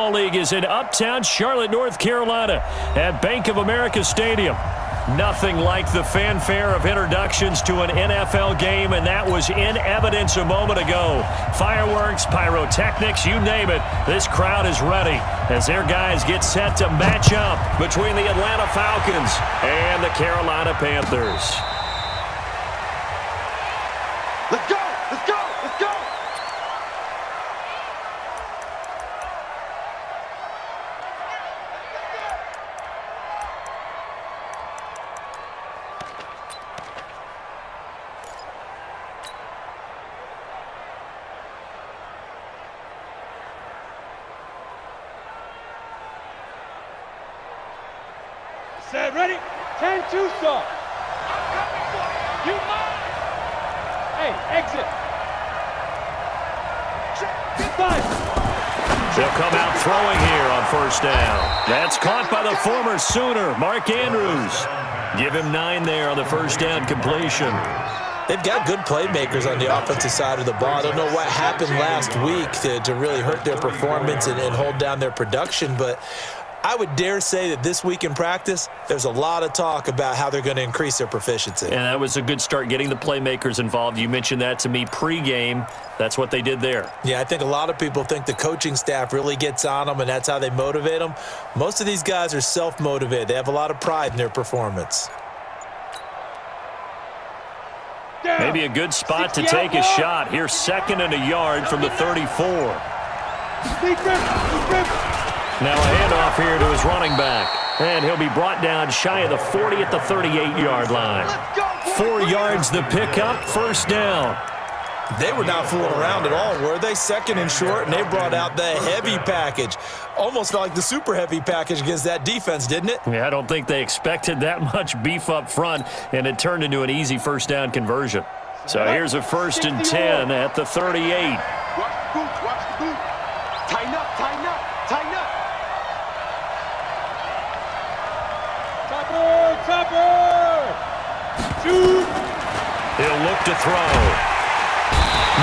Football League is in uptown Charlotte, North Carolina at Bank of America Stadium. Nothing like the fanfare of introductions to an NFL game, and that was in evidence a moment ago. Fireworks, pyrotechnics, you name it. This crowd is ready as their guys get set to match up between the Atlanta Falcons and the Carolina Panthers. Let's go! Let's go! Let's go! Set, ready? 10-2, sir. You mine. Hey, exit. They'll come out throwing here on first down. That's caught by the former Sooner, Mark Andrews. Give him 9 there on the first down completion. They've got good playmakers on the offensive side of the ball. I don't know what happened last week to really hurt their performance and hold down their production, but I would dare say that this week in practice, there's a lot of talk about how they're going to increase their proficiency. And that was a good start, getting the playmakers involved. You mentioned that to me pregame. That's what they did there. Yeah, I think a lot of people think the coaching staff really gets on them, and that's how they motivate them. Most of these guys are self-motivated. They have a lot of pride in their performance. Maybe a good spot to take a shot. Here's 2nd and a yard from the 34. Now a handoff here to his running back. And he'll be brought down shy of the 40 at the 38-yard line. 4 yards the pickup, first down. They were not fooling around at all, were they? 2nd and short, and they brought out the heavy package. Almost felt like the super heavy package against that defense, didn't it? Yeah, I don't think they expected that much beef up front, and it turned into an easy first down conversion. So here's a 1st and 10 at the 38. Watch the boot, watch the boot. Tighten up, tighten up, tighten up. Topper! Shoot! He'll look to throw.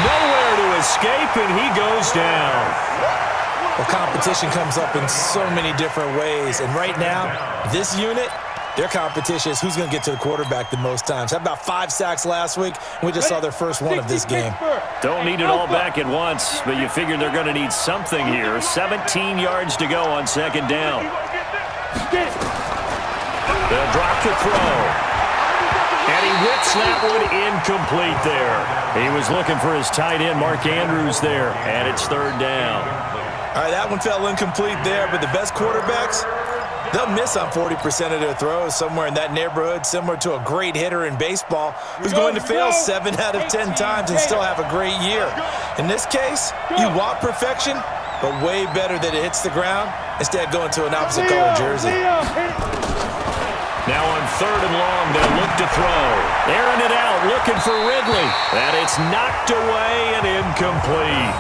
Nowhere to escape, and he goes down. Well, competition comes up in so many different ways, and right now, this unit, their competition is who's going to get to the quarterback the most times. How about 5 sacks last week? We just saw their first one of this game. Don't need it all back at once, but you figure they're going to need something here. 17 yards to go on 2nd down. They'll drop the throw. And he whips that one incomplete there. He was looking for his tight end, Mark Andrews, there, and it's 3rd down. All right, that one fell incomplete there, but the best quarterbacks, they'll miss on 40% of their throws, somewhere in that neighborhood, similar to a great hitter in baseball who's going to fail 7 out of 10 times and still have a great year. In this case, you want perfection, but way better that it hits the ground instead of going to an opposite color jersey. Now on 3rd and long, they'll look to throw. Airing it out, looking for Ridley. And it's knocked away and incomplete.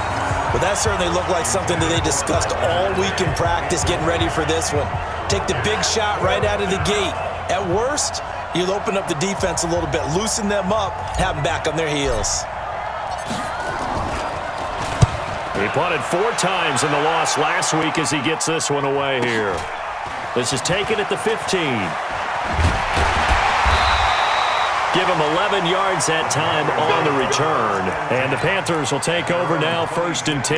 Well, that certainly looked like something that they discussed all week in practice, getting ready for this one. Take the big shot right out of the gate. At worst, you'll open up the defense a little bit, loosen them up, have them back on their heels. He punted 4 times in the loss last week as he gets this one away here. This is taken at the 15. Give him 11 yards that time on the return. And the Panthers will take over now, 1st and 10.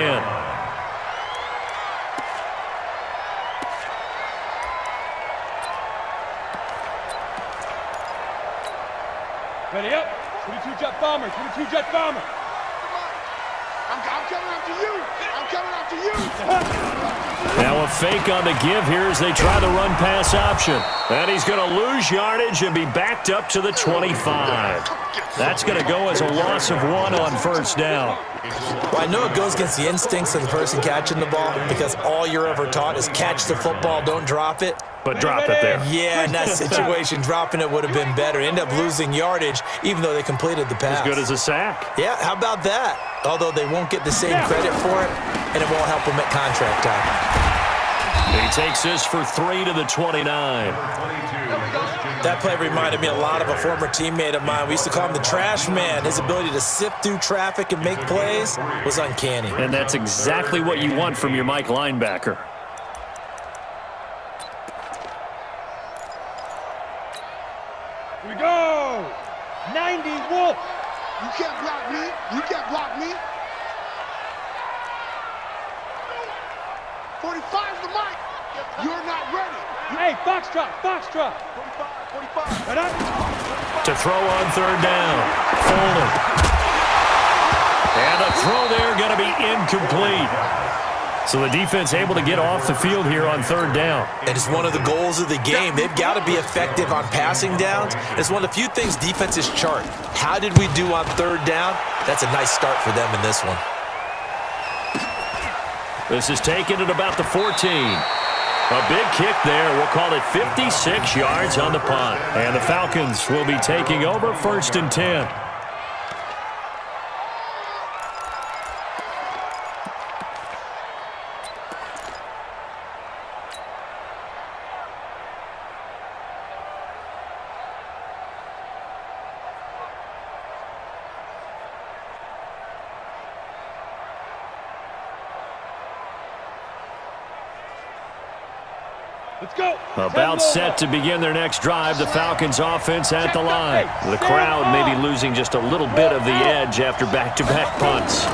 Ready up. 22-jet bomber, 22-jet bomber. I'm coming after you. I'm coming after you. Now a fake on the give here as they try the run-pass option. And he's going to lose yardage and be backed up to the 25. That's going to go as a loss of 1 on 1st down. Well, I know it goes against the instincts of the person catching the ball because all you're ever taught is catch the football, don't drop it. But drop it there. Yeah, in that situation, dropping it would have been better. End up losing yardage, even though they completed the pass. As good as a sack. Yeah, how about that? Although they won't get the same credit for it, and it won't help them at contract time. He takes this for 3 to the 29. That play reminded me a lot of a former teammate of mine. We used to call him the trash man. His ability to sift through traffic and make plays was uncanny. And that's exactly what you want from your Mike linebacker. 90 Wolf. You can't block me. You can't block me. 45's the mic. You're not ready. Hey, foxtrot, foxtrot. 45. Right up. To throw on third down. Foley. And the throw there going to be incomplete. So the defense able to get off the field here on third down. And it's one of the goals of the game. They've got to be effective on passing downs. It's one of the few things defenses chart. How did we do on third down? That's a nice start for them in this one. This is taken at about the 14. A big kick there. We'll call it 56 yards on the punt. And the Falcons will be taking over 1st and 10. Let's go. About set to begin their next drive, the Falcons offense at the line. The crowd may be losing just a little bit of the edge after back-to-back punts.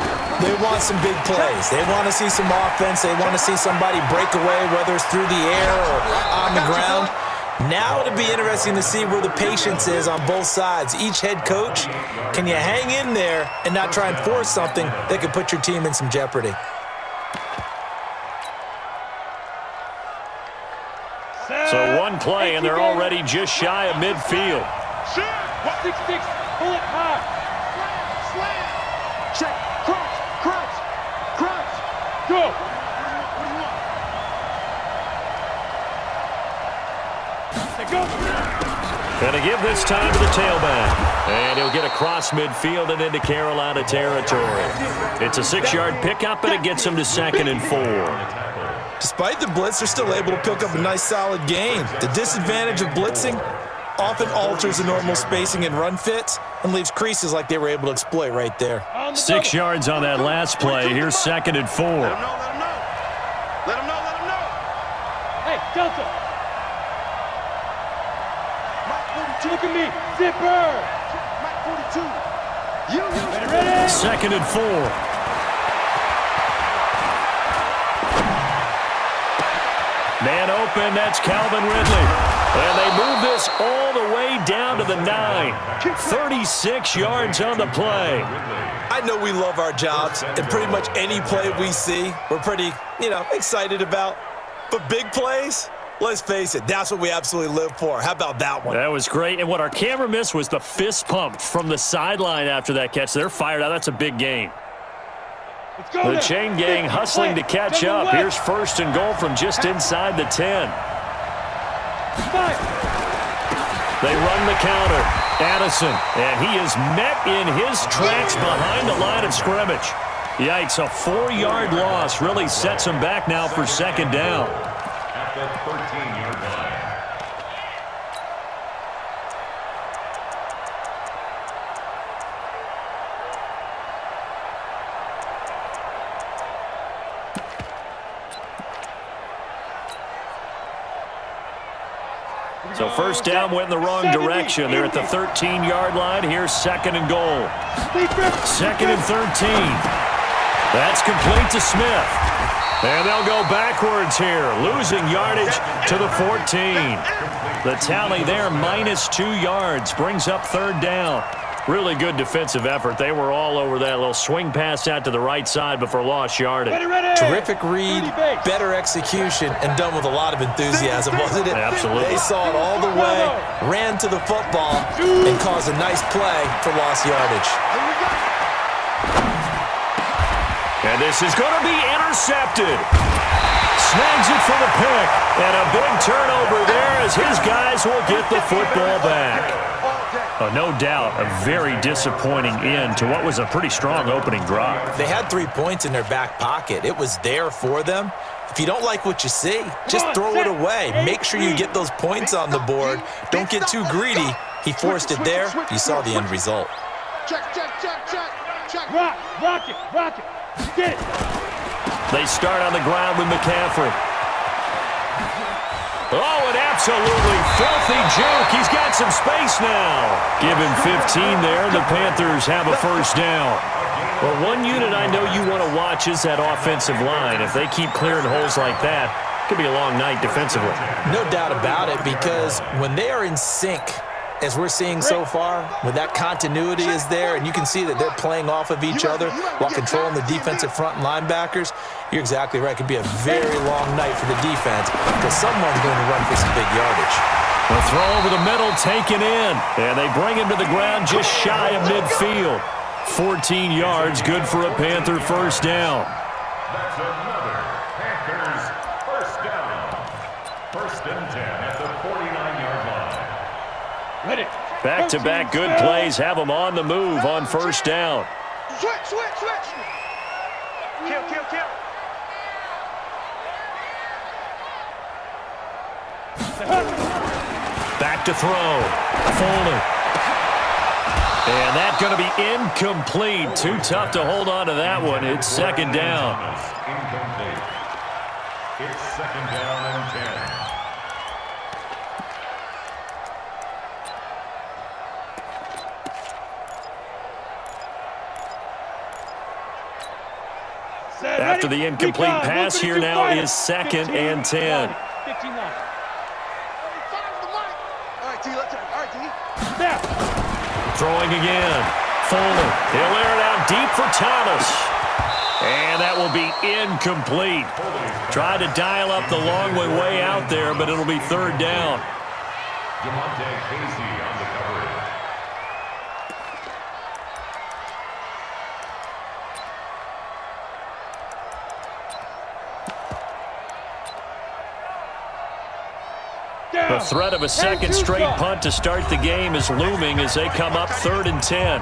They want some big plays. They want to see some offense. They want to see somebody break away, whether it's through the air or on the ground. Now it'll be interesting to see where the patience is on both sides. Each head coach, can you hang in there and not try and force something that could put your team in some jeopardy? So one play, and they're already just shy of midfield. 6-6, pull it high. Slam. Check. Crunch. Crunch. Crunch. Go. Let's go. And to give this time to the tailback. And he'll get across midfield and into Carolina territory. It's a 6-yard pickup, and it gets him to 2nd and 4. Despite the blitz, they're still able to pick up a nice solid gain. The disadvantage of blitzing often alters the normal spacing and run fits and leaves creases like they were able to exploit right there. 6 yards on that last play. Here's 2nd and 4. Let him know. Hey, Delta. Look at me. Zipper. Mike 42. You. Ready? 2nd and 4. Man open, that's Calvin Ridley. And they move this all the way down to the 9. 36 yards on the play. I know we love our jobs, and pretty much any play we see, we're pretty, excited about. But big plays, let's face it, that's what we absolutely live for. How about that one? That was great. And what our camera missed was the fist pump from the sideline after that catch. They're fired out. That's a big gain. The chain gang hustling to catch up. Here's 1st and goal from just inside the 10. They run the counter. Addison, and he is met in his tracks behind the line of scrimmage. Yikes, a 4-yard loss really sets him back now for 2nd down. At the 13-yard line. So 1st down went in the wrong direction. They're at the 13-yard line. Here's 2nd and goal. 2nd and 13. That's complete to Smith. And they'll go backwards here, losing yardage to the 14. The tally there, -2 yards, brings up 3rd down. Really good defensive effort. They were all over that little swing pass out to the right side before lost yardage. Terrific read, better execution, and done with a lot of enthusiasm, wasn't it? Absolutely. They saw it all the way, ran to the football, and caused a nice play for lost yardage. And this is going to be intercepted. Snags it for the pick. And a big turnover there as his guys will get the football back. Oh, no doubt, a very disappointing end to what was a pretty strong opening drive. They had 3 points in their back pocket. It was there for them. If you don't like what you see, just throw it away. Make sure you get those points on the board. Don't get too greedy. He forced it there. You saw the end result. Check. Rock it. Get it. They start on the ground with McCaffrey. Oh, and Absolutely filthy juke. He's got some space now. Give him 15 there. The Panthers have a first down. Well, one unit I know you want to watch is that offensive line. If they keep clearing holes like that, it could be a long night defensively. No doubt about it, because when they are in sync, as we're seeing so far, when that continuity is there and you can see that they're playing off of each other while controlling the defensive front linebackers, you're exactly right. It could be a very long night for the defense because someone's going to run for some big yardage. The throw over the middle taken in, and they bring him to the ground just shy of midfield. 14 yards, good for a Panther first down. That's another Panthers first down. First and 10 at the 49-yard line. Ready. Back-to-back good plays have them on the move on first down. Switch. Kill. Back to throw. Foley. And that's going to be incomplete. Too tough to hold on to that one. It's second down. Incomplete. It's second down and 10. After the incomplete pass, here now is second and 10. 15 line. All right, T, let's turn. All right, T. Snap. Throwing again. Foley. He'll air it out deep for Thomas. And that will be incomplete. Tried to dial up the long way out there, but it'll be third down. Jamonte Casey on the coverage. The threat of a second straight punt to start the game is looming as they come up 3rd and 10.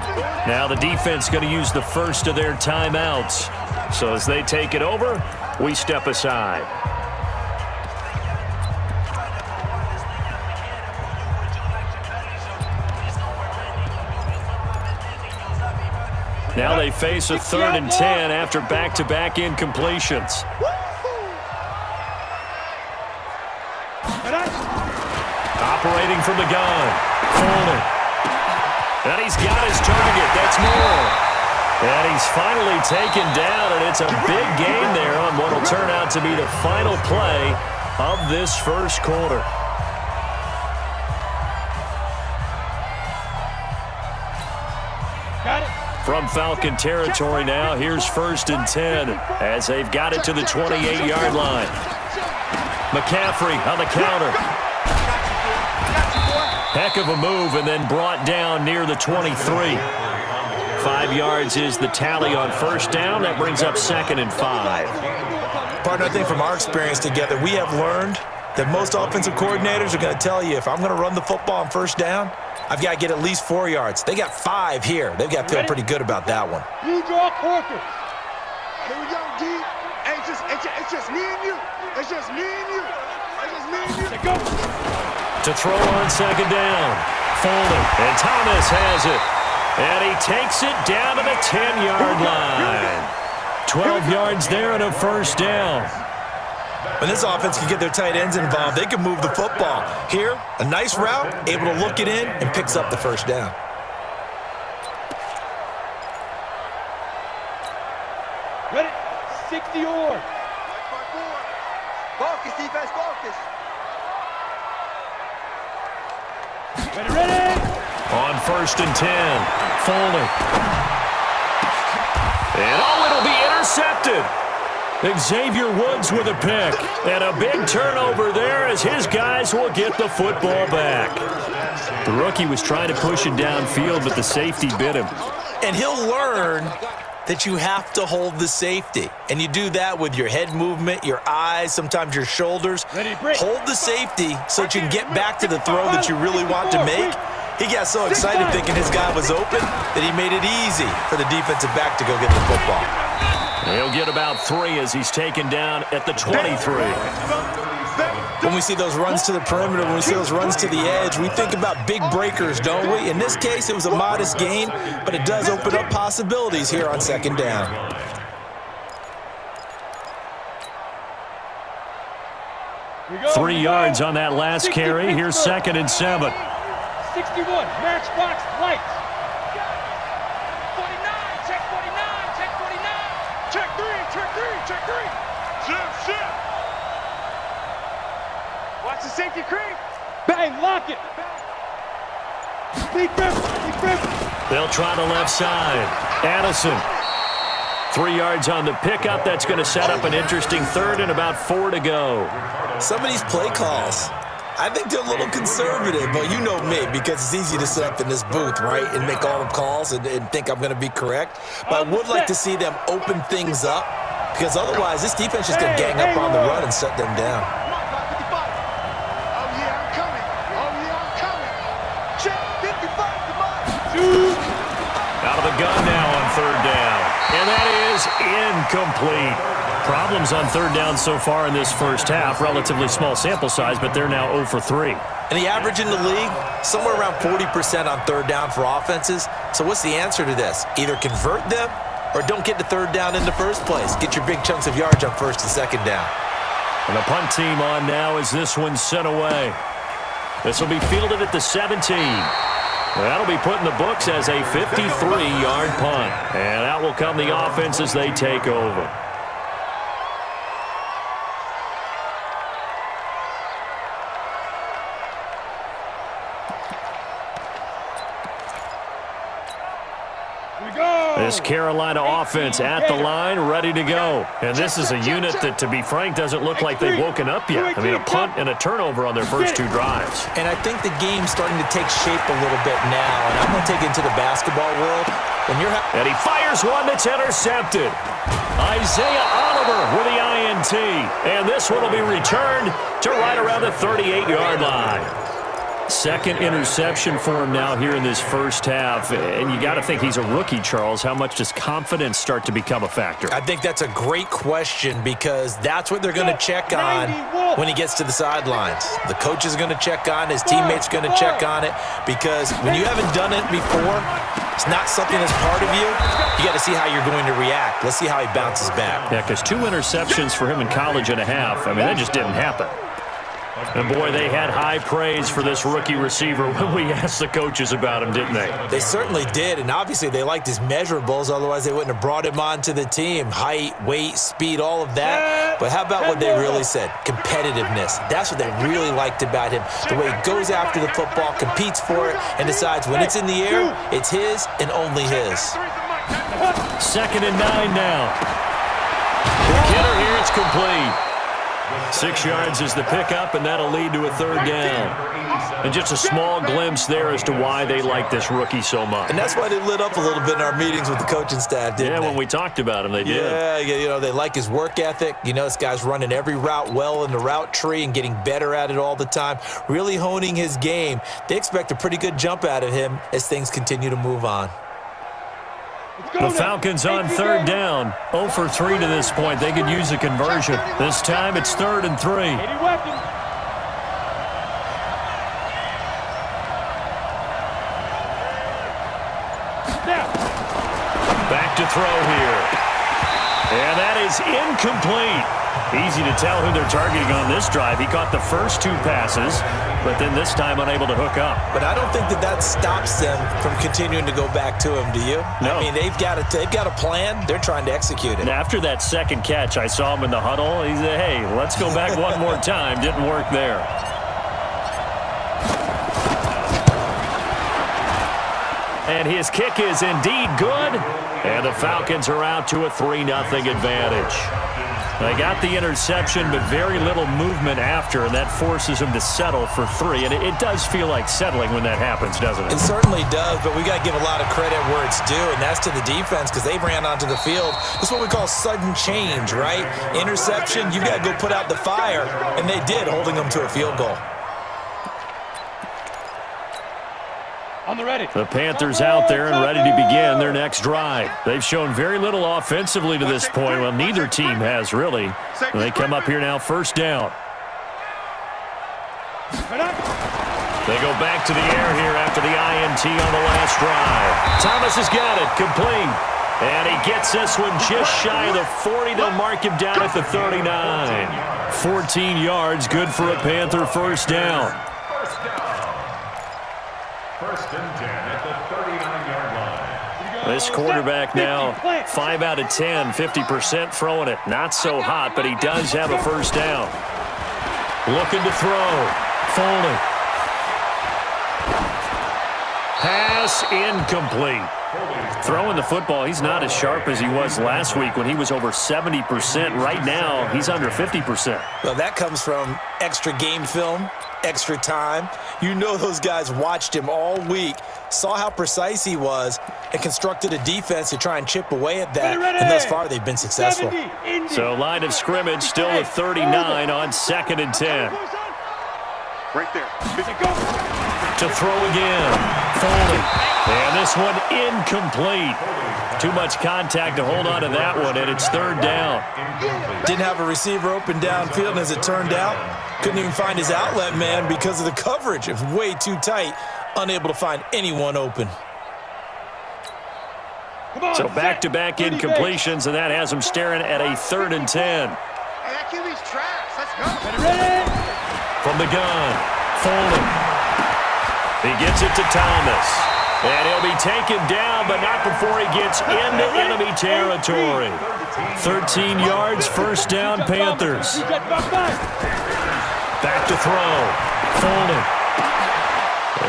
Now the defense going to use the first of their timeouts. So as they take it over, we step aside. Now they face a 3rd and 10 after back-to-back incompletions. Operating from the gun. Foley. And he's got his target. That's more. And he's finally taken down, and it's a big gain there on what will turn out to be the final play of this first quarter. Got it. From Falcon territory now, here's 1st and 10 as they've got it to the 28-yard line. McCaffrey on the counter. Heck of a move, and then brought down near the 23. 5 yards is the tally on first down. That brings up 2nd and 5. Partner, I think from our experience together, we have learned that most offensive coordinators are going to tell you, if I'm going to run the football on first down, I've got to get at least 4 yards. They got 5 here. They've got to feel pretty good about that one. You draw quarters. Here we go, D. It's just me and you. It's just me and you. It's just me and you. Go. To throw on 2nd down. Foley. And Thomas has it. And he takes it down to the 10-yard line. 12 yards there and a first down. When this offense can get their tight ends involved, they can move the football. Here, a nice route, able to look it in, and picks up the first down. Ready. 60 yards. Focus, defense, focus. Ready. On 1st and 10. Foley. And it'll be intercepted. Xavier Woods with a pick. And a big turnover there as his guys will get the football back. The rookie was trying to push it downfield, but the safety bit him. And he'll learn that you have to hold the safety. And you do that with your head movement, your eyes, sometimes your shoulders. Hold the safety so that you can get back to the throw that you really want to make. He got so excited thinking his guy was open that he made it easy for the defensive back to go get the football. He'll get about 3 as he's taken down at the 23. When we see those runs to the perimeter, when we see those runs to the edge, we think about big breakers, don't we? In this case, it was a modest gain, but it does open up possibilities here on 2nd down. go. 3 yards on that last carry. Here's 2nd and 7. 61, matchbox lights. 49, check 49, check 49. Check 3, check 3, check 3. Shift. Watch the safety creep. Bang, lock it. Big grip. They'll try the left side. Addison. 3 yards on the pickup. That's going to set up an interesting 3rd and about 4 to go. Some of these play calls, I think they're a little conservative, but you know me, because it's easy to sit up in this booth, right, and make all the calls and think I'm going to be correct. But I would like to see them open things up, because otherwise this defense is going to gang up on the run and shut them down. Oh, yeah, I'm coming. Check 55, come on. Out of the gun now on 3rd down. And that is incomplete. Problems on 3rd down so far in this first half. Relatively small sample size, but they're now 0 for 3. And the average in the league, somewhere around 40% on 3rd down for offenses. So what's the answer to this? Either convert them or don't get to 3rd down in the first place. Get your big chunks of yards on 1st and 2nd down. And the punt team on now as this one's sent away. This will be fielded at the 17. That'll be put in the books as a 53-yard punt. And out will come the offense as they take over. This Carolina offense at the line, ready to go. And this is a unit that, to be frank, doesn't look like they've woken up yet. I mean, a punt and a turnover on their first 2 drives. And I think the game's starting to take shape a little bit now. And I'm going to take it into the basketball world. And he fires one that's intercepted. Isaiah Oliver with the INT. And this one will be returned to right around the 38-yard line. 2nd interception for him now here in this first half. And you got to think he's a rookie, Charles. How much does confidence start to become a factor? I think that's a great question, because that's what they're going to check on when he gets to the sidelines. The coach is going to check on, his teammates going to check on it, because when you haven't done it before, it's not something that's part of you. You got to see how you're going to react. Let's see how he bounces back. Yeah, because 2 interceptions for him in college and a half. I mean, that just didn't happen. And, boy, they had high praise for this rookie receiver when we asked the coaches about him, didn't they? They certainly did, and obviously they liked his measurables. Otherwise, they wouldn't have brought him onto the team. Height, weight, speed, all of that. But how about what they really said? Competitiveness. That's what they really liked about him. The way he goes after the football, competes for it, and decides when it's in the air, it's his and only his. 2nd and 9 now. The kidder here, it's complete. 6 yards is the pickup, and that'll lead to a 3rd down. And just a small glimpse there as to why they like this rookie so much. And that's why they lit up a little bit in our meetings with the coaching staff, didn't they? Yeah, when we talked about him, they did. Yeah, you know, they like his work ethic. You know, this guy's running every route well in the route tree and getting better at it all the time, really honing his game. They expect a pretty good jump out of him as things continue to move on. The Falcons on 3rd down. 0 for 3 to this point. They could use a conversion. This time it's 3rd and 3. Back to throw here. And that is incomplete. Easy to tell who they're targeting on this drive. He caught the first 2 passes, but then this time unable to hook up. But I don't think that stops them from continuing to go back to him, do you? No. I mean, they've got a plan. They're trying to execute it. And after that second catch, I saw him in the huddle. He said, hey, let's go back one more time. Didn't work there. And his kick is indeed good. And the Falcons are out to a 3-0 advantage. They got the interception, but very little movement after, and that forces them to settle for 3. And it does feel like settling when that happens, doesn't it? It certainly does, but we got to give a lot of credit where it's due, and that's to the defense, because they ran onto the field. This is what we call sudden change, right? Interception, you got to go put out the fire, and they did, holding them to a field goal. On the ready. The Panthers out there and ready to begin their next drive. They've shown very little offensively to this point. Well, neither team has, really. They come up here now, 1st down. They go back to the air here after the INT on the last drive. Thomas has got it, complete. And he gets this one just shy of the 40. They'll mark him down at the 39. 14 yards, good for a Panther first down. First and 10 at the 39-yard line. This quarterback now 5 out of 10, 50% throwing it. Not so hot, but he does have a first down. Looking to throw. Foley. Pass incomplete. Throwing the football, he's not as sharp as he was last week when he was over 70%. Right now, he's under 50%. Well, that comes from extra game film, extra time. You know those guys watched him all week, saw how precise he was, and constructed a defense to try and chip away at that. And thus far, they've been successful. So line of scrimmage still at 39 on 2nd and 10. Right there. To throw again. Foley. And this one incomplete. Too much contact to hold on to that one, and it's 3rd down. Didn't have a receiver open downfield, and as it turned out, couldn't even find his outlet man because of the coverage. It was way too tight, unable to find anyone open. So back-to-back incompletions, and that has him staring at a 3rd and 10. Hey, that QB's trash. Let's go. From the gun, Foley. He gets it to Thomas. And he'll be taken down, but not before he gets into enemy territory. 13 yards, first down, Panthers. Back to throw. Foley.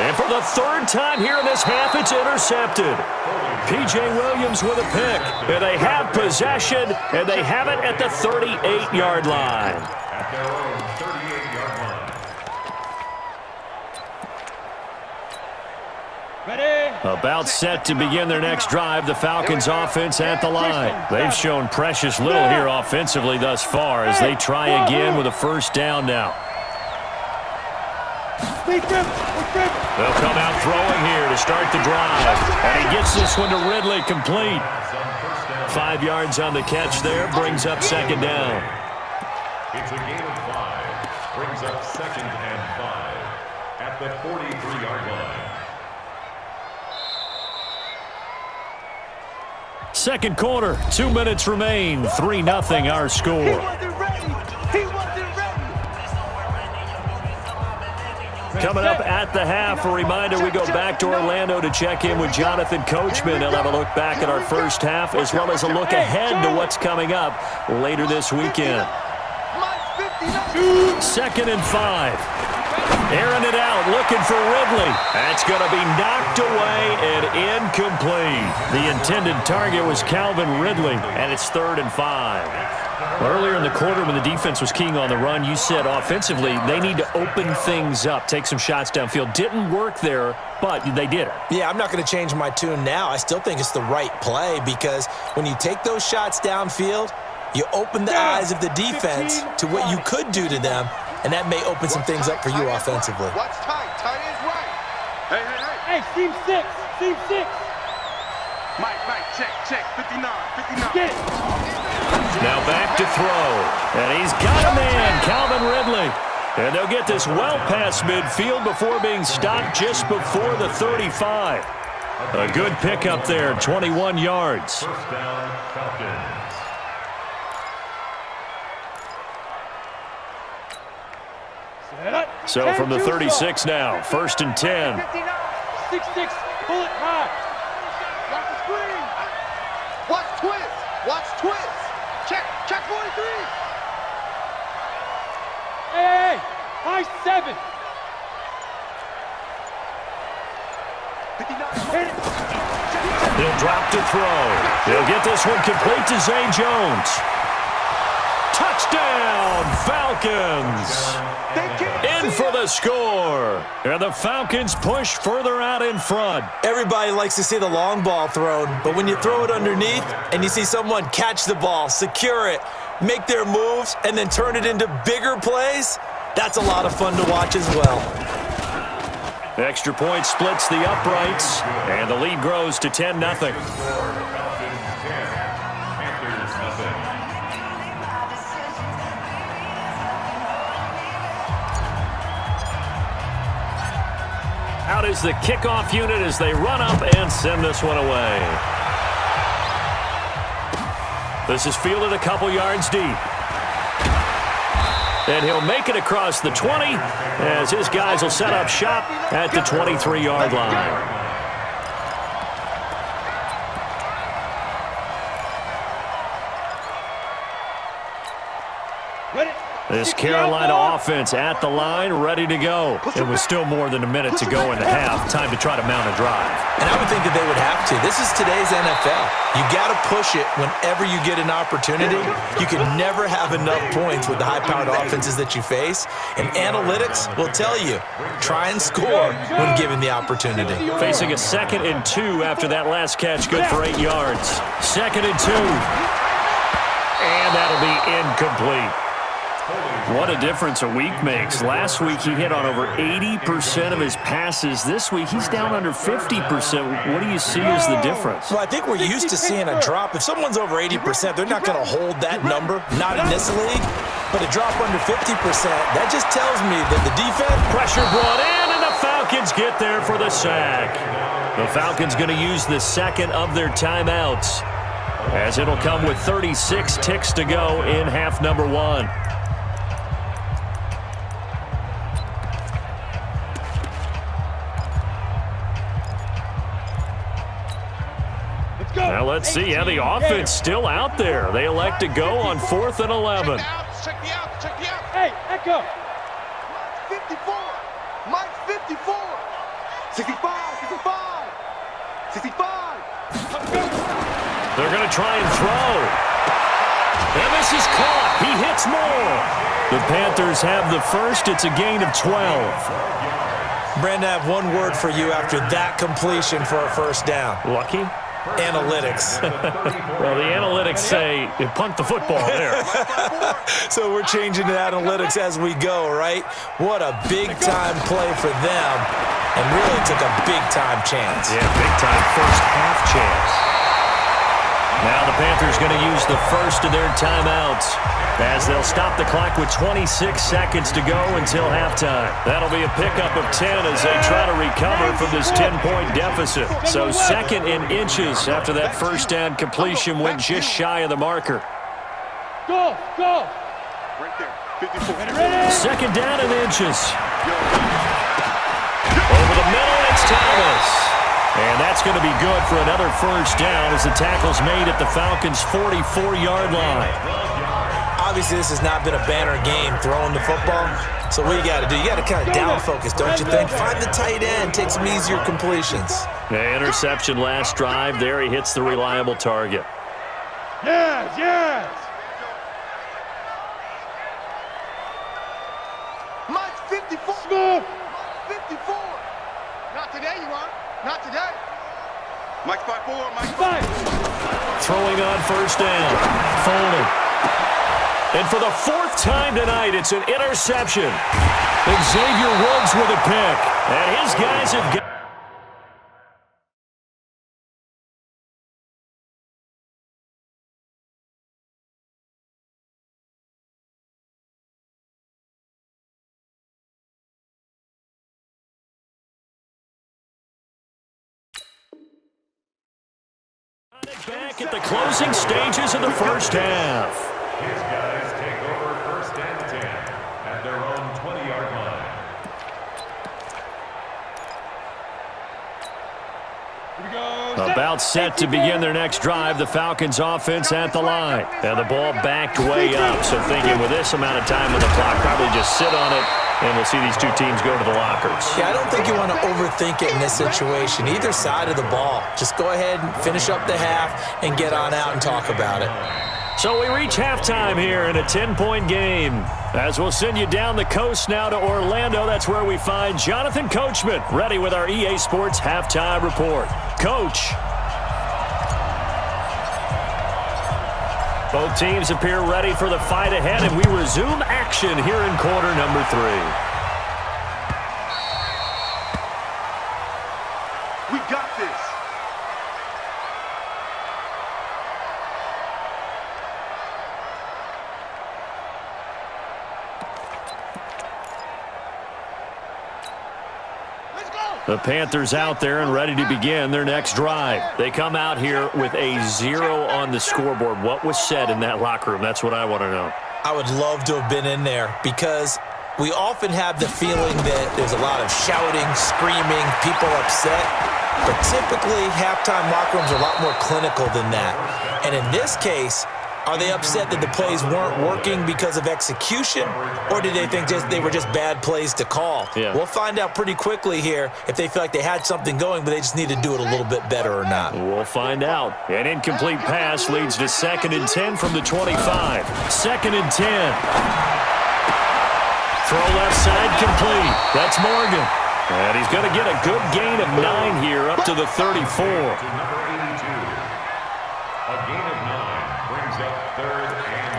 And for the 3rd time here in this half, it's intercepted. P.J. Williams with a pick. And they have possession, and they have it at the 38-yard line. At their own 38-yard line. About set to begin their next drive, the Falcons offense at the line. They've shown precious little here offensively thus far as they try again with a first down now. They'll come out throwing here to start the drive. And he gets this one to Ridley complete. 5 yards on the catch there, brings up 2nd down. It's a gain of 5. Brings up 2nd and 5 at the 43-yard line. Second quarter, 2 minutes remain. 3-0 our score. He wasn't ready. He wasn't ready. Coming up at the half, a reminder we go back to Orlando to check in with Jonathan Coachman. He'll have a look back at our first half as well as a look ahead to what's coming up later this weekend. 2nd and 5. Airing it out, looking for Ridley. That's going to be knocked away and incomplete. The intended target was Calvin Ridley, and it's 3rd and 5. Earlier in the quarter when the defense was keying on the run, you said offensively they need to open things up, take some shots downfield. Didn't work there, but they did it. Yeah, I'm not going to change my tune now. I still think it's the right play because when you take those shots downfield, you open the eyes of the defense to what you could do to them, and that may open some things up for you offensively. What's tight? Tight is right. Hey, hey, hey. Hey, seam 6. Seam 6. Mike, check. 59. Get it. Now back to throw. And he's got a man, Calvin Ridley. And they'll get this well past midfield before being stopped just before the 35. A good pickup there, 21 yards. First down, Falcons. So from the 36 now, 1st and 10. 6-6, pull it high. Watch the screen. Watch twist. Check 43. Hey, high 7. Hit it. He'll drop to throw. He'll get this one complete to Zay Jones. Touchdown, Falcons. In for the score. And the Falcons push further out in front. Everybody likes to see the long ball thrown, but when you throw it underneath and you see someone catch the ball, secure it, make their moves, and then turn it into bigger plays, that's a lot of fun to watch as well. Extra point splits the uprights, and the lead grows to 10-0. Falcons 10, Panthers nothing. Out is the kickoff unit as they run up and send this one away. This is fielded a couple yards deep. And he'll make it across the 20 as his guys will set up shop at the 23-yard line. This Carolina offense at the line, ready to go. It was still more than a minute to go in the half. Time to try to mount a drive. And I would think that they would have to. This is today's NFL. You got to push it whenever you get an opportunity. You can never have enough points with the high-powered offenses that you face. And analytics will tell you, try and score when given the opportunity. Facing a 2nd and 2 after that last catch, good for 8 yards. 2nd and 2. And that'll be incomplete. What a difference a week makes. Last week, he hit on over 80% of his passes. This week, he's down under 50%. What do you see as the difference? Well, I think we're used to seeing a drop. If someone's over 80%, they're not going to hold that number, not in this league. But a drop under 50%, that just tells me that the defense... Pressure brought in, and the Falcons get there for the sack. The Falcons going to use the second of their timeouts, as it'll come with 36 ticks to go in half number 1. Now let's see how the offense still out there. They elect to go on 4th and 11. Check me out. Hey, Echo. 54. Mike 54. 65. 65. They're going to try and throw. And this is caught. He hits more. The Panthers have the first. It's a gain of 12. Brandon, I have one word for you after that completion for a first down. Lucky? Analytics. Well, the analytics say you punt the football there. So we're changing the analytics as we go, right? What a big-time play for them, and really took a big-time chance. Yeah, big-time first half chance. Now the Panthers going to use the first of their timeouts, as they'll stop the clock with 26 seconds to go until halftime. That'll be a pickup of 10 as they try to recover from this 10-point deficit. So 2nd and inches after that first down completion went just shy of the marker. Go. Right there. 54. 2nd down and inches. Over the middle, it's Thomas. And that's going to be good for another first down as the tackle's made at the Falcons' 44-yard line. Obviously, this has not been a banner game throwing the football. So what you got to do, you got to kind of down focus, don't you think? Find the tight end, take some easier completions. Yeah, interception last drive. There he hits the reliable target. Yes. Mike 54. Smooth. 54. Not today, you aren't. Not today. Mike 5-4. Mike 5. Throwing on first down. Folding. And for the 4th time tonight, it's an interception. Xavier Woods with a pick. And his guys have got... Back at the closing stages of the first half. His guys take over 1st and 10 at their own 20-yard line. About set to begin their next drive, the Falcons offense at the line. And the ball backed way up, so thinking with this amount of time on the clock, probably just sit on it, and we'll see these two teams go to the lockers. Yeah, I don't think you want to overthink it in this situation. Either side of the ball. Just go ahead and finish up the half and get on out and talk about it. So we reach halftime here in a 10-point game. As we'll send you down the coast now to Orlando, that's where we find Jonathan Coachman, ready with our EA Sports Halftime Report. Coach. Both teams appear ready for the fight ahead, and we resume action here in quarter number 3. We got this. Let's go. The Panthers out there and ready to begin their next drive. They come out here with a 0 on the scoreboard. What was said in that locker room? That's what I want to know. I would love to have been in there because we often have the feeling that there's a lot of shouting, screaming, people upset. But typically, halftime locker rooms are a lot more clinical than that. And in this case, are they upset that the plays weren't working because of execution, or did they think they were just bad plays to call? Yeah. We'll find out pretty quickly here if they feel like they had something going, but they just need to do it a little bit better or not. We'll find out. An incomplete pass leads to 2nd and 10 from the 25. 2nd and 10. Throw left side complete. That's Morgan. And he's going to get a good gain of 9 here up to the 34. To number 82. A gain of 9 brings up 3rd and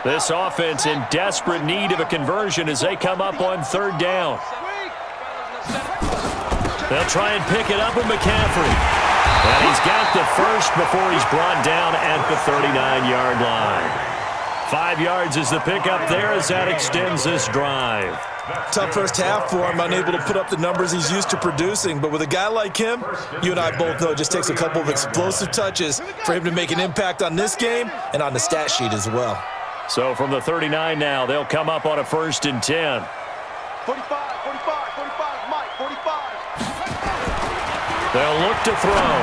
1. This offense in desperate need of a conversion as they come up on 3rd down. They'll try and pick it up with McCaffrey. And he's got the first before he's brought down at the 39-yard line. 5 yards is the pickup there as that extends this drive. Tough first half for him, unable to put up the numbers he's used to producing. But with a guy like him, you and I both know it just takes a couple of explosive touches for him to make an impact on this game and on the stat sheet as well. So from the 39 now, they'll come up on a 1st and 10. 45, Mike, 45. They'll look to throw.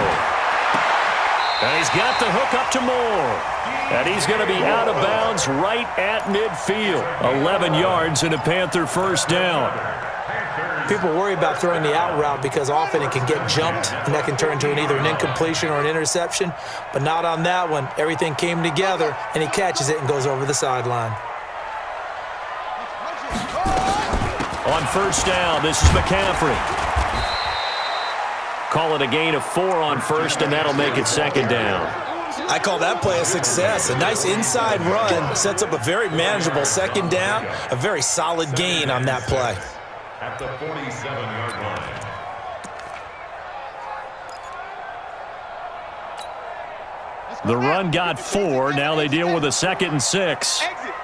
And he's got the hook up to Moore. And he's going to be out of bounds right at midfield. 11 yards and a Panther first down. People worry about throwing the out route because often it can get jumped, and that can turn into either an incompletion or an interception. But not on that one. Everything came together, and he catches it and goes over the sideline. On 1st down, this is McCaffrey. Call it a gain of 4 on 1st, and that'll make it 2nd down. I call that play a success. A nice inside run sets up a very manageable 2nd down, a very solid gain on that play. At the 47-yard line. The run got 4. Now they deal with a 2nd and 6. Exit.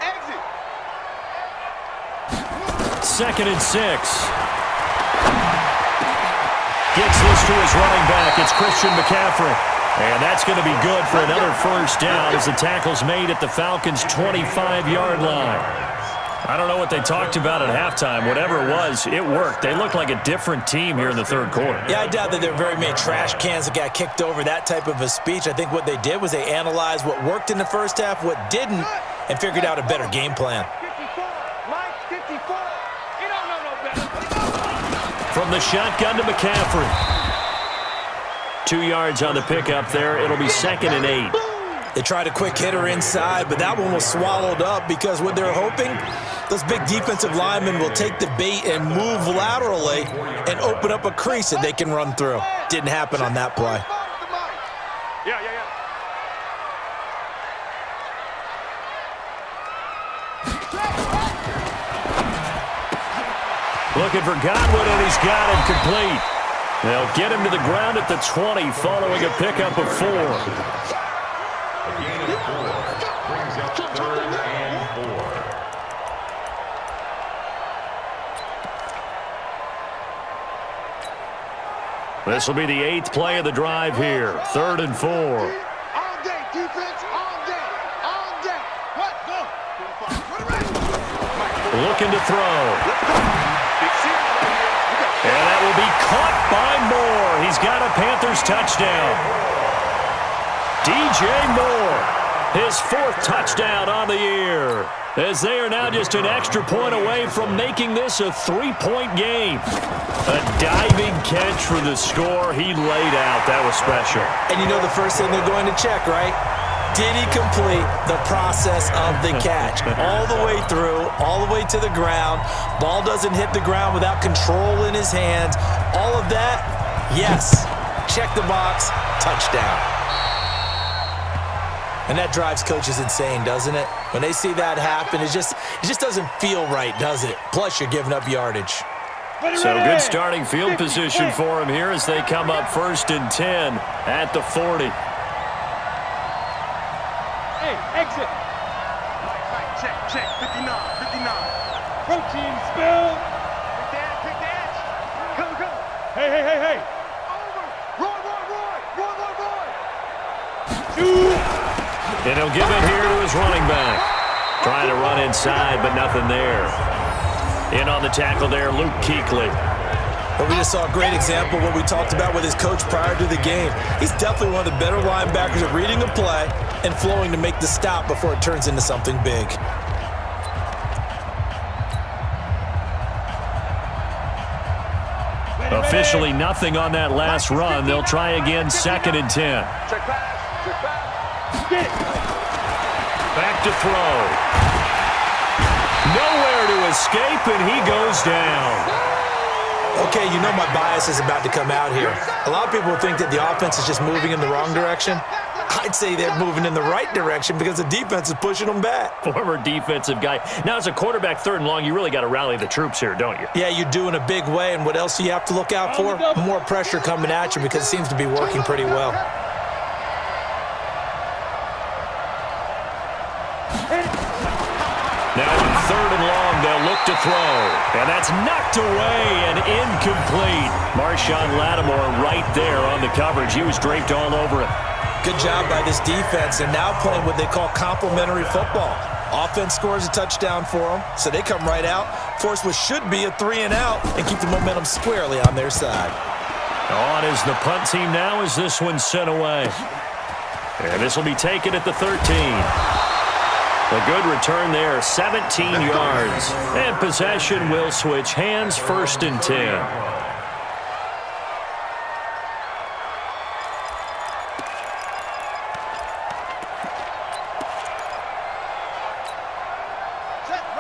2nd and 6. Gets this to his running back. It's Christian McCaffrey. And that's going to be good for another first down as the tackle's made at the Falcons' 25-yard line. I don't know what they talked about at halftime. Whatever it was, it worked. They look like a different team here in the 3rd quarter. Yeah, I doubt that there were very many trash cans that got kicked over, that type of a speech. I think what they did was they analyzed what worked in the first half, what didn't, and figured out a better game plan. 54, Mike, 54. You don't know no better. From the shotgun to McCaffrey. 2 yards on the pickup there. It'll be 2nd and 8. They tried a quick hitter inside, but that one was swallowed up because what they're hoping, those big defensive linemen will take the bait and move laterally and open up a crease that they can run through. Didn't happen on that play. Yeah. Looking for Godwin, and he's got him complete. They'll get him to the ground at the 20 following a pickup of 4. A gain of 4 brings up 3rd and 4. This will be the 8th play of the drive here. 3rd and 4. All day, defense, all day. What? Go. Looking to throw. And that will be caught by Moore. He's got a Panthers touchdown. DJ Moore, his 4th touchdown on the year, as they are now just an extra point away from making this a 3-point game. A diving catch for the score. He laid out. That was special. And you know the first thing they're going to check, right? Did he complete the process of the catch? All the way through, all the way to the ground. Ball doesn't hit the ground without control in his hands. All of that, yes. Check the box, touchdown. And that drives coaches insane, doesn't it? When they see that happen, it just doesn't feel right, does it? Plus, you're giving up yardage. So good starting field position for him here as they come up 1st and 10 at the 40. Hey, exit. Check, 59. Protein spill. Kick the edge. Go, go. Hey. Over. Roy. Shoot. And he'll give it here to his running back. Trying to run inside, but nothing there. In on the tackle there, Luke Kuechly. But we just saw a great example of what we talked about with his coach prior to the game. He's definitely one of the better linebackers at reading a play and flowing to make the stop before it turns into something big. Officially nothing on that last run. They'll try again, 2nd and 10. Check pass. Get it. Back to throw. Nowhere to escape, and he goes down. Okay, you know my bias is about to come out here. A lot of people think that the offense is just moving in the wrong direction. I'd say they're moving in the right direction because the defense is pushing them back. Former defensive guy. Now, as a quarterback, 3rd and long, you really got to rally the troops here, don't you? Yeah, you do in a big way, and what else do you have to look out for? More pressure coming at you because it seems to be working pretty well. Now on 3rd and long, they'll look to throw. And that's knocked away and incomplete. Marshawn Lattimore right there on the coverage. He was draped all over it. Good job by this defense, and now playing what they call complementary football. Offense scores a touchdown for them, so they come right out, force what should be a 3-and-out, and keep the momentum squarely on their side. On is the punt team now as this one's sent away. And this will be taken at the 13. A good return there, 17 yards. And possession will switch hands, 1st and 10.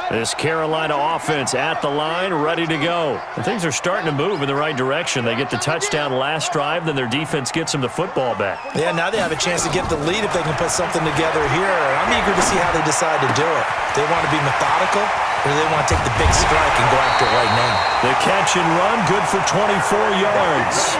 This Carolina offense at the line, ready to go. And things are starting to move in the right direction. They get the touchdown last drive, then their defense gets them the football back. Yeah, now they have a chance to get the lead if they can put something together here. I'm eager to see how they decide to do it. Do they want to be methodical, or do they want to take the big strike and go after it right now? The catch and run, good for 24 yards.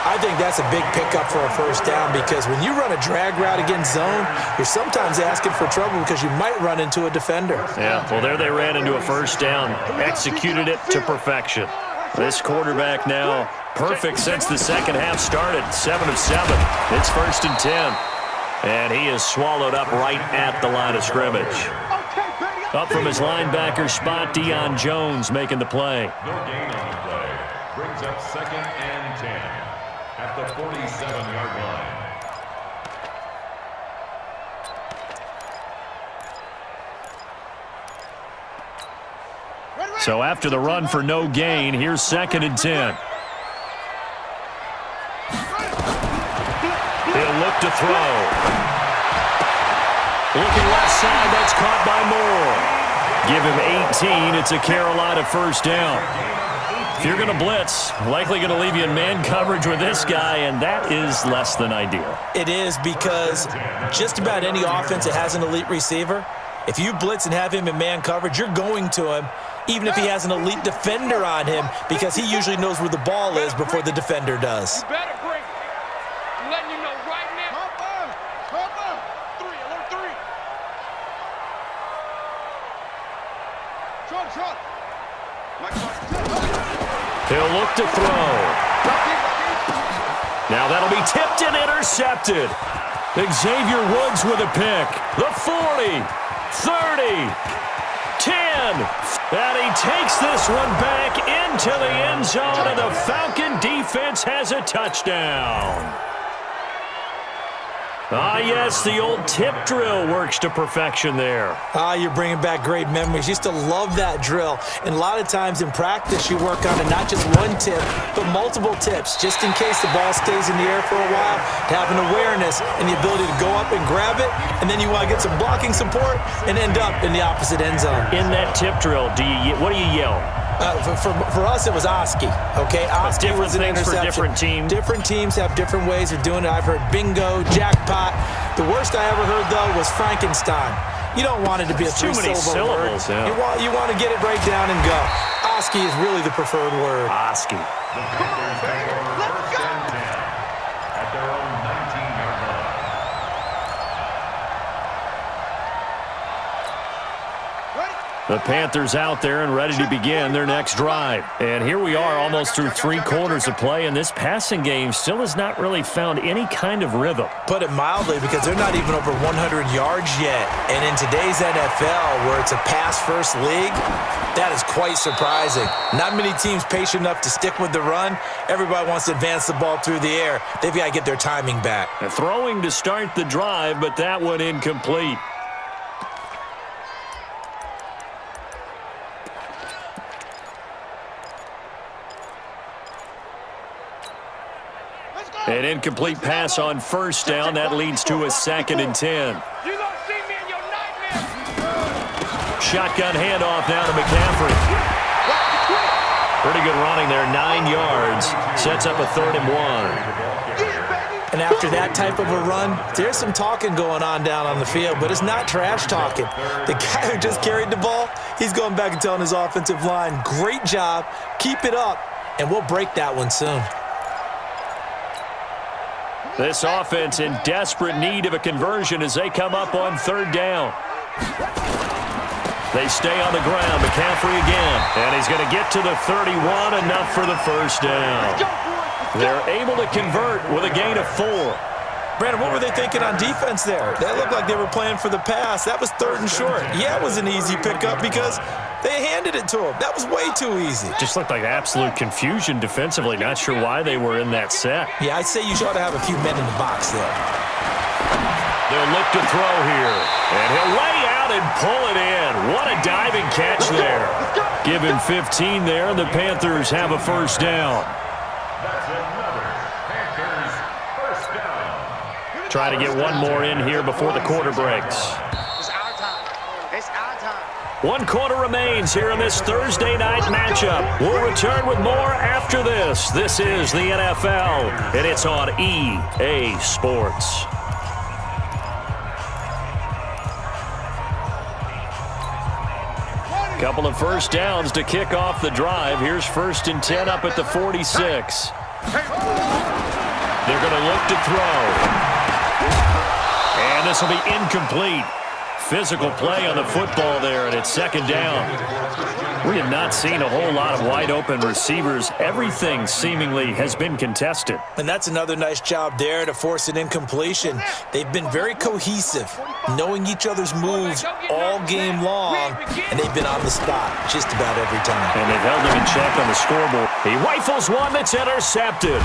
I think that's a big pickup for a 1st down because when you run a drag route against zone, you're sometimes asking for trouble because you might run into a defender. Yeah, well, there they ran into a 1st down, executed it to perfection. This quarterback now perfect since the 2nd half started, 7 of 7. It's 1st and 10. And he is swallowed up right at the line of scrimmage. Up from his linebacker spot, Deion Jones making the play. No gain on the play. Brings up 2nd and 10 at the 47-yard line. So after the run for no gain, here's 2nd and 10. He'll look to throw. Looking left side, that's caught by Moore. Give him 18, it's a Carolina 1st down. If you're going to blitz, likely going to leave you in man coverage with this guy, and that is less than ideal. It is because just about any offense that has an elite receiver, if you blitz and have him in man coverage, you're going to him, even if he has an elite defender on him, because he usually knows where the ball is before the defender does. You better bring it. I'm letting you know right now. Hop on. 3, alert 3. Short. He'll look to throw. Now that'll be tipped and intercepted. Xavier Woods with a pick. The 40, 30, 10. And he takes this one back into the end zone, and the Falcon defense has a touchdown. Ah, yes, the old tip drill works to perfection there. You're bringing back great memories. Used to love that drill. And a lot of times in practice, you work on it, not just one tip, but multiple tips, just in case the ball stays in the air for a while, to have an awareness and the ability to go up and grab it, and then you want to get some blocking support and end up in the opposite end zone. In that tip drill, what do you yell? For us, it was Oski. Okay, Oski was an things interception. for different teams. Different teams have different ways of doing it. I've heard bingo, jackpot. The worst I ever heard, though, was Frankenstein. You don't want it to be a too many syllables. word. Yeah. You want to get it right down and go. Oski is really the preferred word. Oski. The Panthers take over 1st and 10 at their own 19-yard line. Ready? The Panthers out there and ready to begin their next drive. And here we are almost through 3 quarters of play, and this passing game still has not really found any kind of rhythm. Put it mildly, because they're not even over 100 yards yet. And in today's NFL, where it's a pass-first league, that is quite surprising. Not many teams patient enough to stick with the run. Everybody wants to advance the ball through the air. They've got to get their timing back. And throwing to start the drive, but that one incomplete. An incomplete pass on first down. That leads to a 2nd and 10. You gonna see me in your nightmares. Shotgun handoff now to McCaffrey. Pretty good running there, 9 yards. Sets up a 3rd and 1. And after that type of a run, there's some talking going on down on the field, but it's not trash talking. The guy who just carried the ball, he's going back and telling his offensive line, great job, keep it up, and we'll break that one soon. This offense in desperate need of a conversion as they come up on 3rd down. They stay on the ground. McCaffrey again. And he's going to get to the 31, enough for the 1st down. They're able to convert with a gain of 4. Brandon, what were they thinking on defense there? That looked like they were playing for the pass. That was 3rd and short. Yeah, it was an easy pickup because they handed it to him. That was way too easy. Just looked like absolute confusion defensively. Not sure why they were in that set. Yeah, I'd say you ought to have a few men in the box there. They'll look to throw here. And he'll lay out and pull it in. What a diving catch there. Give him 15 there, and the Panthers have a 1st down. That's another Panthers first down. Try to get one more in here before the quarter breaks. It's our time. It's our time. 1 quarter remains here in this Thursday night matchup. We'll return with more after this. This is the NFL, and it's on EA Sports. Couple of 1st downs to kick off the drive. Here's 1st and 10 up at the 46. They're going to look to throw. And this will be incomplete. Physical play on the football there, and it's 2nd down. We have not seen a whole lot of wide-open receivers. Everything seemingly has been contested. And that's another nice job there to force an incompletion. They've been very cohesive, knowing each other's moves all game long, and they've been on the spot just about every time. And they've held him in check on the scoreboard. He rifles one that's intercepted.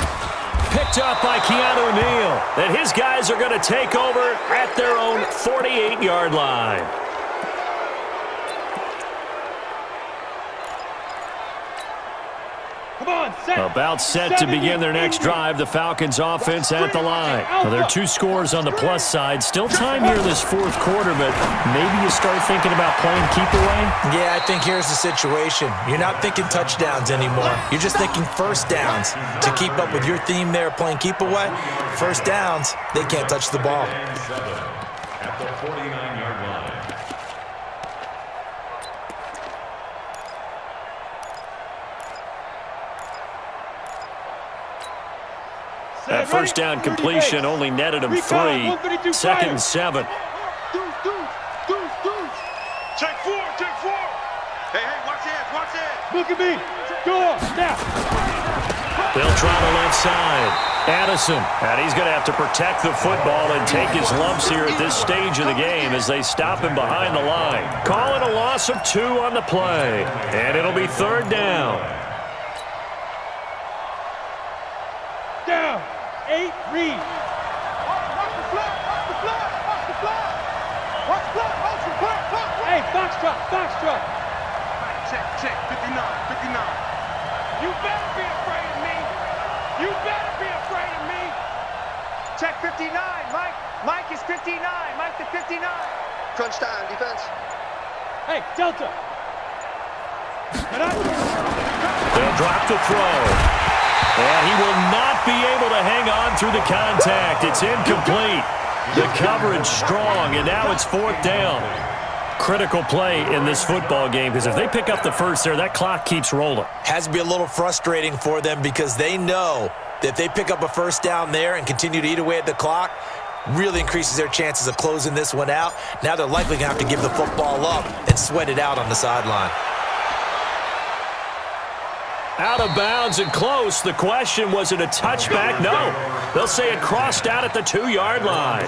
Picked up by Keanu Neal. And his guys are going to take over at their own 48-yard line. Come on, set. About set to begin their next drive. The Falcons offense at the line. Now, there are 2 scores on the plus side. Still time here this 4th quarter, but maybe you start thinking about playing keep away? Yeah, I think here's the situation. You're not thinking touchdowns anymore. You're just thinking 1st downs. To keep up with your theme there, playing keep away, 1st downs, they can't touch the ball. At the 49-yard line. That 1st down completion only netted him 3. 2nd and 7. Check 4, check 4. Hey, watch it. Look at me. Go now. They'll try the left side. Addison, and he's going to have to protect the football and take his lumps here at this stage of the game as they stop him behind the line. Call it a loss of 2 on the play, and it'll be 3rd down. Down. 8, read. Hey, Foxtrot. Check, 59. You better be afraid of me. Check 59, Mike. Mike is 59. Mike to 59. Crunch time, defense. Hey, Delta. They'll drop the throw. And he will not be able to hang on through the contact. It's incomplete. The coverage strong, and now it's 4th down. Critical play in this football game, because if they pick up the 1st there, that clock keeps rolling. Has to be a little frustrating for them because they know that if they pick up a 1st down there and continue to eat away at the clock, really increases their chances of closing this one out. Now they're likely going to have to give the football up and sweat it out on the sideline. Out of bounds and close. The question, was it a touchback? No. They'll say it crossed out at the 2-yard line.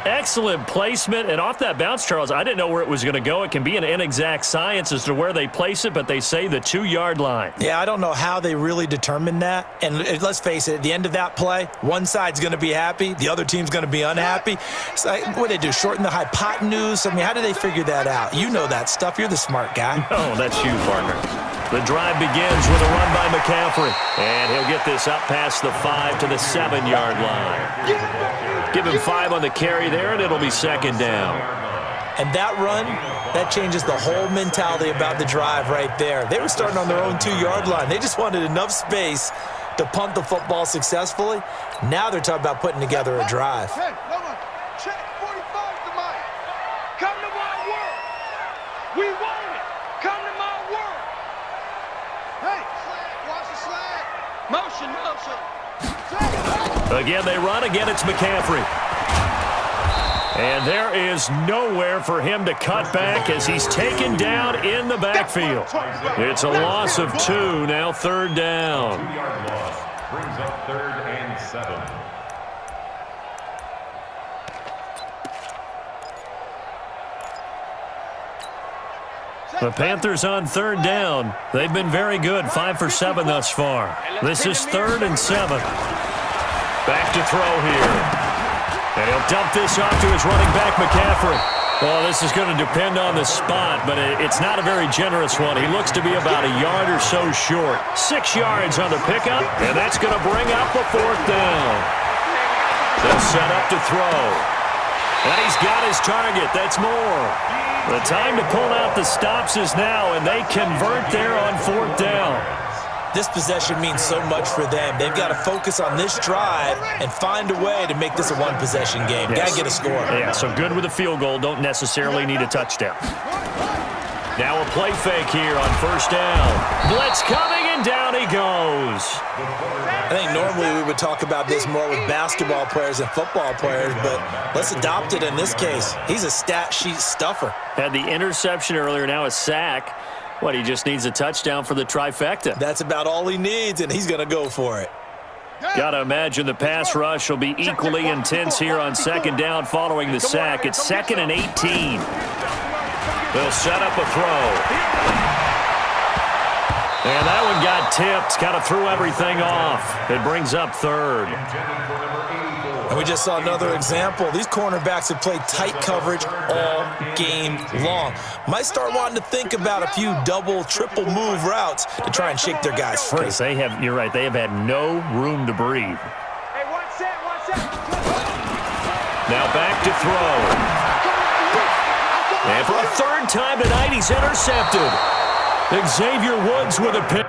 Excellent placement. And off that bounce, Charles, I didn't know where it was going to go. It can be an inexact science as to where they place it, but they say the 2-yard line. Yeah, I don't know how they really determined that. And let's face it, at the end of that play, one side's going to be happy, the other team's going to be unhappy. So, what do they do, shorten the hypotenuse? I mean, how do they figure that out? You know that stuff. You're the smart guy. Oh, that's you, partner. The drive begins with a run by McCaffrey. And he'll get this up past the 5 to the 7-yard line. Give him 5 on the carry there, and it'll be second down. And that run, that changes the whole mentality about the drive right there. They were starting on their own 2-yard line. They just wanted enough space to punt the football successfully. Now they're talking about putting together a drive. Hey, hold on. Check 45 to Mike. Come to my world. We want it. Come to my world. Hey, watch the slide. Motion, motion. Again, they run. Again, it's McCaffrey. And there is nowhere for him to cut back as he's taken down in the backfield. It's a loss of 2, now third down. 2-yard loss brings up 3rd and 7. The Panthers on third down. They've been very good, 5 for 7 thus far. This is 3rd and 7. Back to throw here. And he'll dump this off to his running back, McCaffrey. Well, this is going to depend on the spot, but it's not a very generous one. He looks to be about a yard or so short. 6 yards on the pickup, and that's going to bring up a 4th down. They'll set up to throw. And he's got his target. That's more. The time to pull out the stops is now, and they convert there on 4th down. This possession means so much for them. They've got to focus on this drive and find a way to make this a one-possession game. Yes. Got to get a score. Yeah, so good with a field goal. Don't necessarily need a touchdown. Now a play fake here on 1st down. Blitz coming, and down he goes. I think normally we would talk about this more with basketball players and football players, but let's adopt it in this case. He's a stat sheet stuffer. Had the interception earlier, now a sack. What, he just needs a touchdown for the trifecta. That's about all he needs, and he's going to go for it. Got to imagine the pass rush will be equally intense here on 2nd down following the sack. It's 2nd and 18. They'll set up a throw. And that one got tipped, kind of threw everything off. It brings up 3rd. And we just saw another example. These cornerbacks have played tight coverage all game long. Might start wanting to think about a few double, triple move routes to try and shake their guys free. They have, you're right, they have had no room to breathe. Hey, one set. Now back to throw. And for a 3rd time tonight, he's intercepted. Xavier Woods with a pick.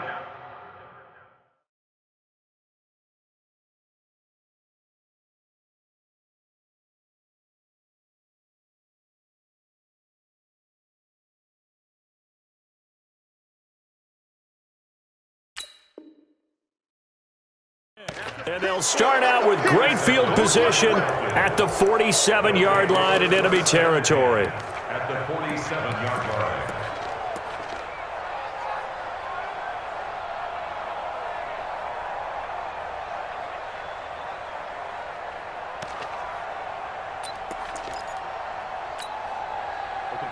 And they'll start out with great field position at the 47-yard line in enemy territory. At the 47-yard line.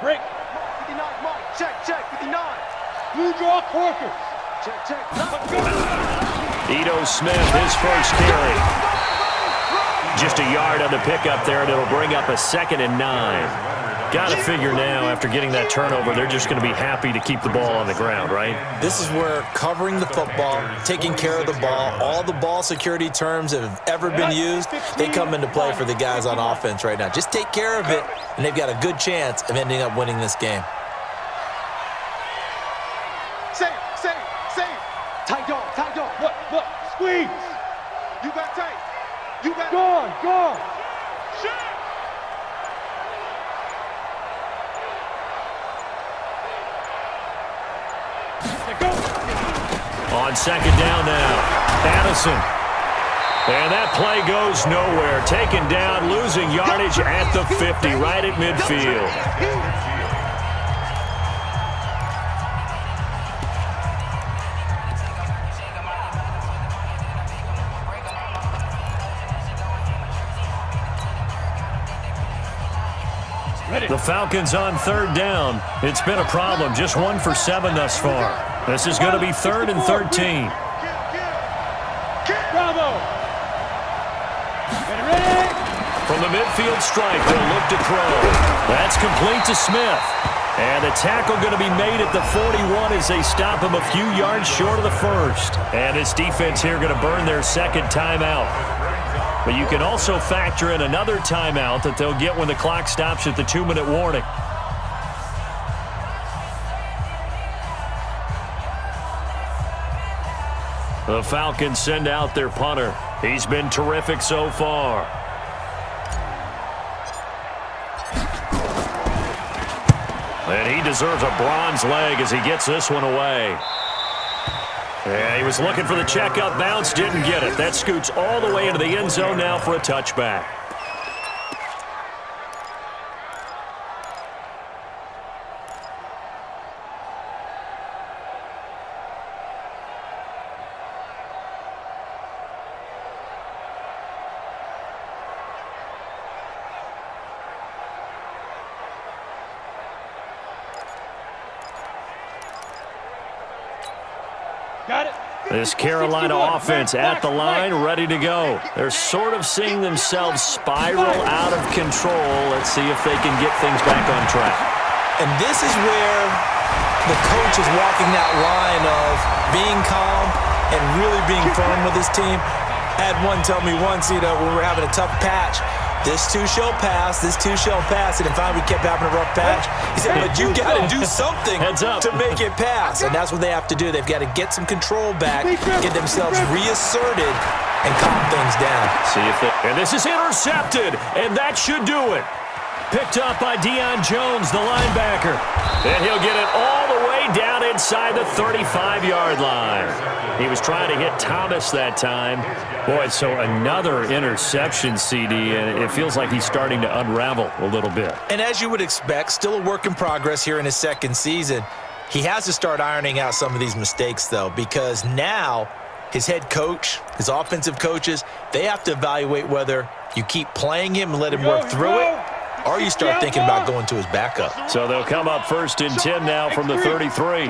Break. 59, Mike. Check, 59. Blue draw Corker. Check. Ito Smith, his first carry. Just a yard on the pickup there, and it'll bring up a 2nd and 9. Got to figure now, after getting that turnover, they're just going to be happy to keep the ball on the ground, right? This is where covering the football, taking care of the ball, all the ball security terms that have ever been used, they come into play for the guys on offense right now. Just take care of it, and they've got a good chance of ending up winning this game. Save. Tight dog. Look. Squeeze. You got tight. You got gone. Shit. On 2nd down now, Addison. And that play goes nowhere. Taken down, losing yardage at the 50, right at midfield. The Falcons on third down. It's been a problem. Just 1 for 7 thus far. This is going to be 3rd and 13. Bravo. Ready. From the midfield stripe, they'll look to throw. That's complete to Smith. And the tackle going to be made at the 41 as they stop him a few yards short of the first. And this defense here going to burn their second timeout. But you can also factor in another timeout that they'll get when the clock stops at the 2-minute warning. The Falcons send out their punter. He's been terrific so far. And he deserves a bronze leg as he gets this one away. Yeah, he was looking for the checkup bounce, didn't get it. That scoots all the way into the end zone now for a touchback. Got it. This Carolina offense at the line, ready to go. They're sort of seeing themselves spiral out of control. Let's see if they can get things back on track. And this is where the coach is walking that line of being calm and really being firm with his team. I had one tell me once, when we were having a tough patch, this too shall pass, this too shall pass, and finally we kept having a rough patch. He said, but you got to do something to make it pass, and that's what they have to do. They've got to get some control back, get themselves reasserted, and calm things down. See if they, and this is intercepted, and that should do it. Picked up by Deion Jones, the linebacker, and he'll get it all the way down inside the 35-yard line. He was trying to hit Thomas that time. Boy, so another interception, CD, and it feels like he's starting to unravel a little bit. And as you would expect, still a work in progress here in his second season. He has to start ironing out some of these mistakes, though, because now his head coach, his offensive coaches, they have to evaluate whether you keep playing him and let him work through it, or you start thinking about going to his backup. So they'll come up 1st and 10 now from the 33.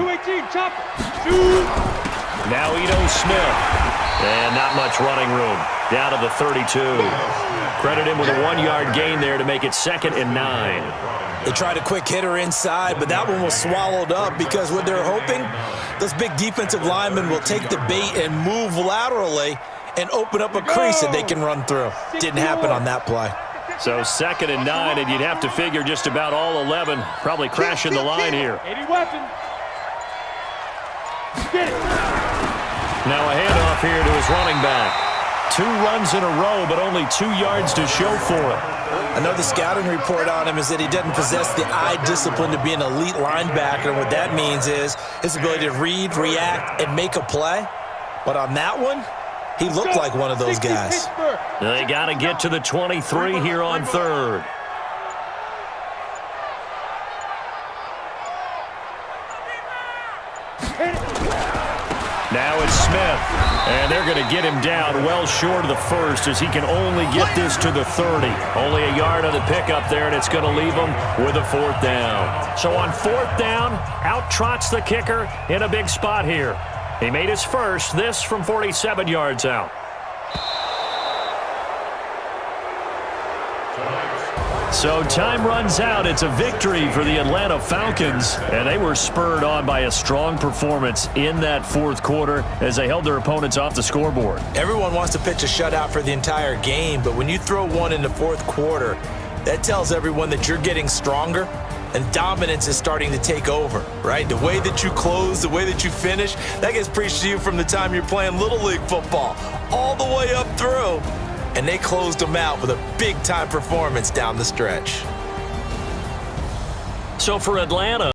Now Ito Smith. And not much running room. Down to the 32. Credit him with a 1-yard gain there to make it 2nd and 9. They tried a quick hitter inside, but that one was swallowed up because what they're hoping, those big defensive linemen will take the bait and move laterally and open up a crease that they can run through. Didn't happen on that play. So 2nd and 9, and you'd have to figure just about all 11 probably crashing the line here. 80 weapon. Get it. Now a handoff here to his running back. 2 runs in a row, but only 2 yards to show for it. I know the scouting report on him is that he doesn't possess the eye discipline to be an elite linebacker. And what that means is his ability to read, react, and make a play. But on that one, he looked like one of those guys. They got to get to the 23 here on 3rd. Now it's Smith, and they're going to get him down well short of the 1st as he can only get this to the 30. Only a yard on the pickup there, and it's going to leave him with a 4th down. So on 4th down, out trots the kicker in a big spot here. He made his first, this from 47 yards out. So time runs out. It's a victory for the Atlanta Falcons, and they were spurred on by a strong performance in that 4th quarter as they held their opponents off the scoreboard. Everyone wants to pitch a shutout for the entire game, but when you throw one in the 4th quarter, that tells everyone that you're getting stronger and dominance is starting to take over, right? The way that you close, the way that you finish, that gets preached to you from the time you're playing Little League football all the way up through. And they closed them out with a big-time performance down the stretch. So for Atlanta,